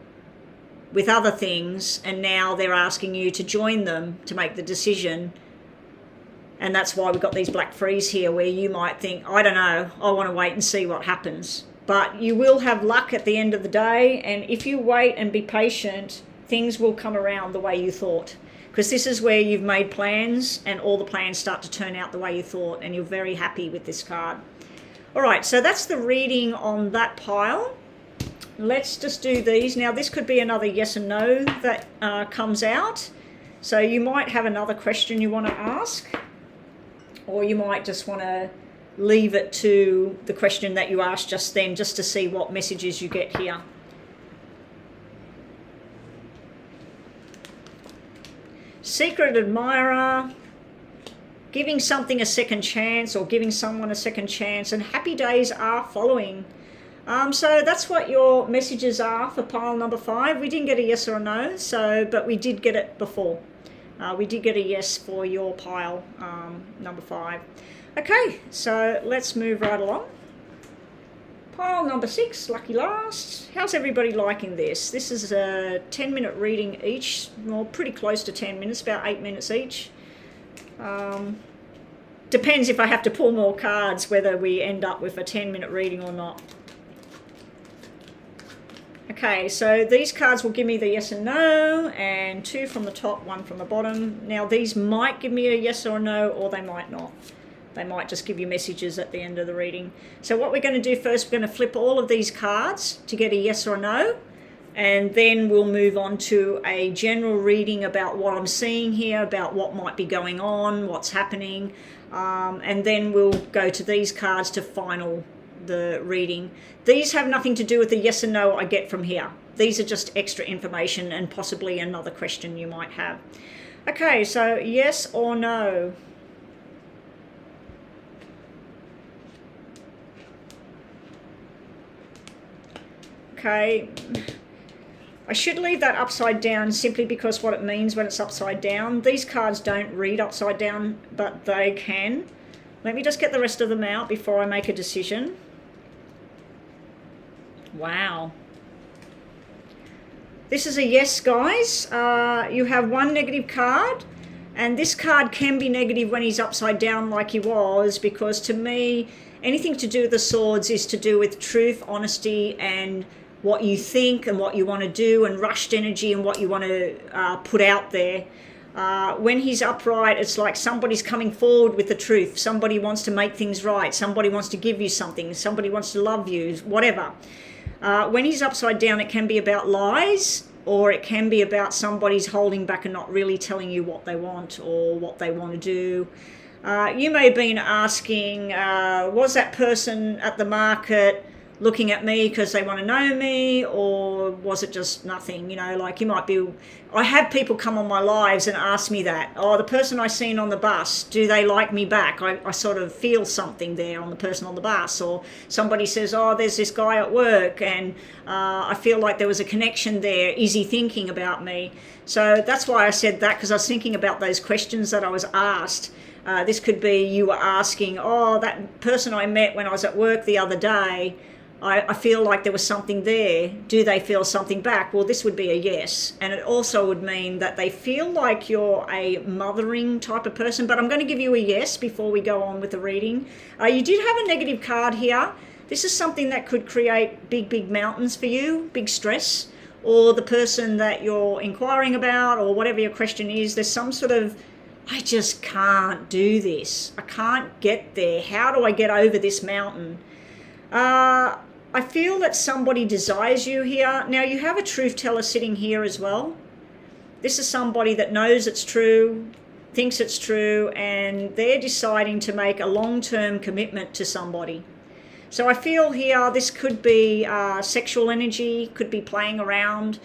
with other things, and now they're asking you to join them to make the decision. And that's why we've got these black threes here, where you might think, I don't know, I want to wait and see what happens. But you will have luck at the end of the day, and if you wait and be patient, things will come around the way you thought. Because this is where you've made plans and all the plans start to turn out the way you thought, and you're very happy with this card. All right, so that's the reading on that pile. Let's just do these. Now, this could be another yes and no that comes out. So you might have another question you want to ask, or you might just want to leave it to the question that you asked just then, just to see what messages you get here. Secret admirer, giving something a second chance or giving someone a second chance, and happy days are following. So that's what your messages are for pile number 5. We didn't get a yes or a no, but we did get it before. We did get a yes for your pile number 5. Okay, so let's move right along. Pile number 6, lucky last. How's everybody liking this? This is a 10-minute reading each, well, pretty close to 10 minutes, about 8 minutes each. Depends if I have to pull more cards, whether we end up with a 10-minute reading or not. Okay, so these cards will give me the yes and no, and 2 from the top, 1 from the bottom. Now these might give me a yes or a no, or they might not. They might just give you messages at the end of the reading. So what we're going to do first, we're going to flip all of these cards to get a yes or a no, and then we'll move on to a general reading about what I'm seeing here, about what might be going on, what's happening, and then we'll go to these cards to final the reading. These have nothing to do with the yes and no I get from here. These are just extra information and possibly another question you might have. Okay, so yes or no. Okay, I should leave that upside down simply because what it means when it's upside down. These cards don't read upside down, but they can. Let me just get the rest of them out before I make a decision. Wow. This is a yes, guys. You have 1 negative card, and this card can be negative when he's upside down like he was, because to me, anything to do with the swords is to do with truth, honesty, and what you think and what you want to do, and rushed energy and what you want to put out there. When he's upright, it's like somebody's coming forward with the truth. Somebody wants to make things right. Somebody wants to give you something. Somebody wants to love you, whatever. When he's upside down, it can be about lies, or it can be about somebody's holding back and not really telling you what they want or what they want to do. You may have been asking, was that person at the market looking at me because they want to know me, or was it just nothing? You know, like you might be, I have people come on my lives and ask me that. Oh, the person I seen on the bus, do they like me back? I sort of feel something there on the person on the bus. Or somebody says, oh, there's this guy at work and I feel like there was a connection there. Is he thinking about me? So that's why I said that, because I was thinking about those questions that I was asked. This could be you were asking, oh, that person I met when I was at work the other day, I feel like there was something there. Do they feel something back? Well, this would be a yes. And it also would mean that they feel like you're a mothering type of person. But I'm going to give you a yes before we go on with the reading. You did have a negative card here. This is something that could create big, big mountains for you, big stress. Or the person that you're inquiring about, or whatever your question is, there's some sort of, I just can't do this. I can't get there. How do I get over this mountain? I feel that somebody desires you here. Now, you have a truth teller sitting here as well. This is somebody that knows it's true, thinks it's true, and they're deciding to make a long-term commitment to somebody. So I feel here this could be sexual energy, could be playing around.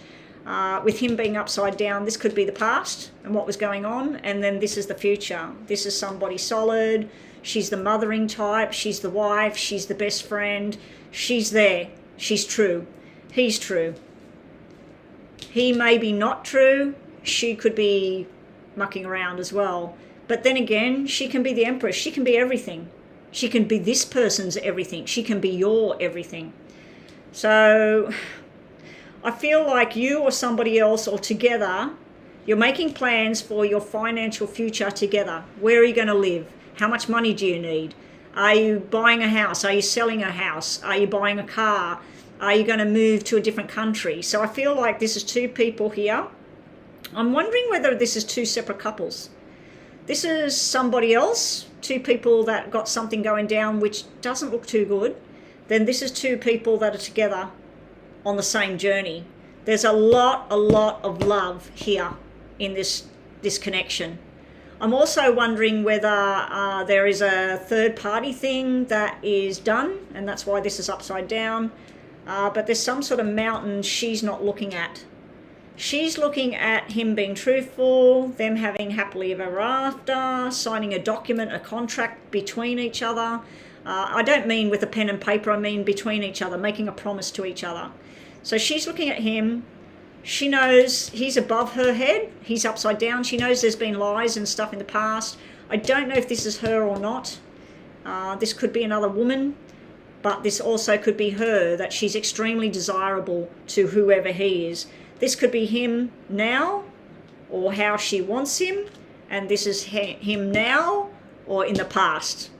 With him being upside down, this could be the past and what was going on, and then this is the future. This is somebody solid. She's the mothering type. She's the wife. She's the best friend. She's there. She's true. He's true. He may be not true. She could be mucking around as well. But then again, she can be the empress. She can be everything. She can be this person's everything. She can be your everything. So I feel like you or somebody else or together, you're making plans for your financial future together. Where are you going to live? How much money do you need? Are you buying a house? Are you selling a house? Are you buying a car? Are you going to move to a different country? So I feel like this is 2 people here. I'm wondering whether this is 2 separate couples. This is somebody else, 2 people that got something going down which doesn't look too good. Then this is 2 people that are together on the same journey. There's a lot of love here in this connection. I'm also wondering whether there is a third party thing that is done, and that's why this is upside down. But there's some sort of mountain she's not looking at. She's looking at him being truthful, them having happily ever after, signing a document, a contract between each other. I don't mean with a pen and paper, I mean between each other, making a promise to each other. So she's looking at him. She knows he's above her head. He's upside down. She knows there's been lies and stuff in the past. I don't know if this is her or not. This could be another woman, but this also could be her, that she's extremely desirable to whoever he is. This could be him now, or how she wants him, and this is him now or in the past.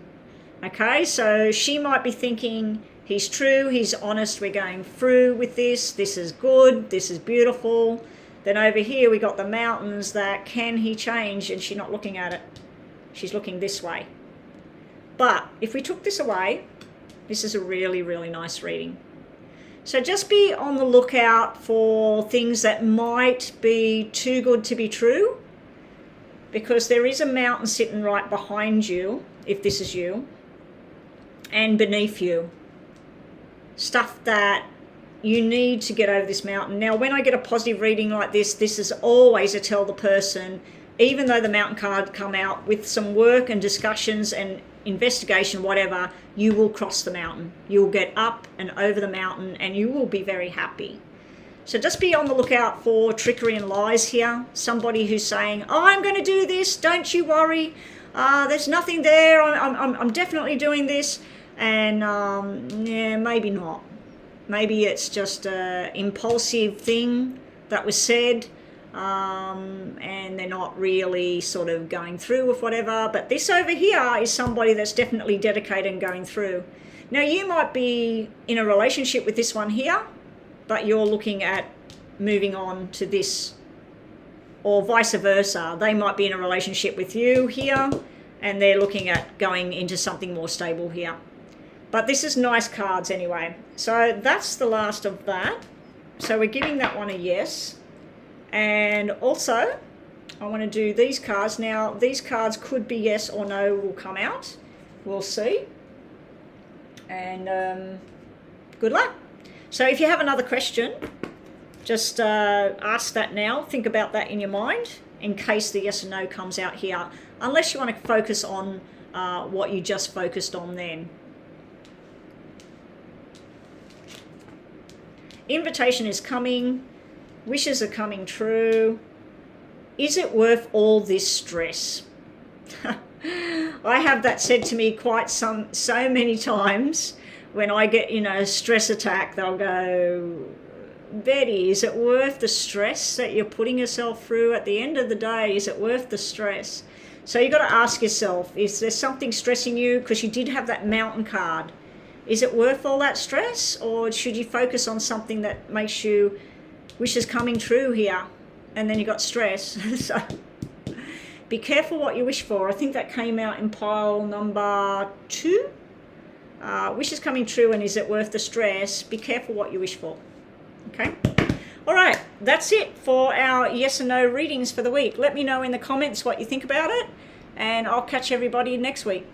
Okay, so she might be thinking, he's true, he's honest, we're going through with this is good, this is beautiful. Then over here we got the mountains, that can he change, and she's not looking at it. She's looking this way. But if we took this away, this is a really, really nice reading. So just be on the lookout for things that might be too good to be true, because there is a mountain sitting right behind you, if this is you, and beneath you. Stuff that you need to get over this mountain. Now, when I get a positive reading like this, this is always a tell the person, even though the mountain card come out with some work and discussions and investigation, whatever, you will cross the mountain. You'll get up and over the mountain and you will be very happy. So just be on the lookout for trickery and lies here. Somebody who's saying, oh, I'm going to do this, don't you worry. There's nothing there. I'm definitely doing this. And yeah, maybe not. Maybe it's just an impulsive thing that was said. And they're not really sort of going through with whatever. But this over here is somebody that's definitely dedicated and going through. Now, you might be in a relationship with this one here, but you're looking at moving on to this, or vice versa. They might be in a relationship with you here, and they're looking at going into something more stable here. But this is nice cards anyway. So that's the last of that. So we're giving that one a yes. And also, I want to do these cards. Now, these cards could be yes or no will come out. We'll see. And good luck. So if you have another question, just ask that now. Think about that in your mind in case the yes or no comes out here. Unless you want to focus on what you just focused on then. Invitation is coming. Wishes are coming true. Is it worth all this stress? I have that said to me so many times when I get, a stress attack. They'll go, Betty, is it worth the stress that you're putting yourself through? At the end of the day, is it worth the stress? So you've got to ask yourself, is there something stressing you? Because you did have that mountain card. Is it worth all that stress? Or should you focus on something that makes you wishes coming true here? And then you got stress. So be careful what you wish for. I think that came out in pile number 2. Wishes coming true, and is it worth the stress? Be careful what you wish for. Okay? All right, that's it for our yes and no readings for the week. Let me know in the comments what you think about it, and I'll catch everybody next week.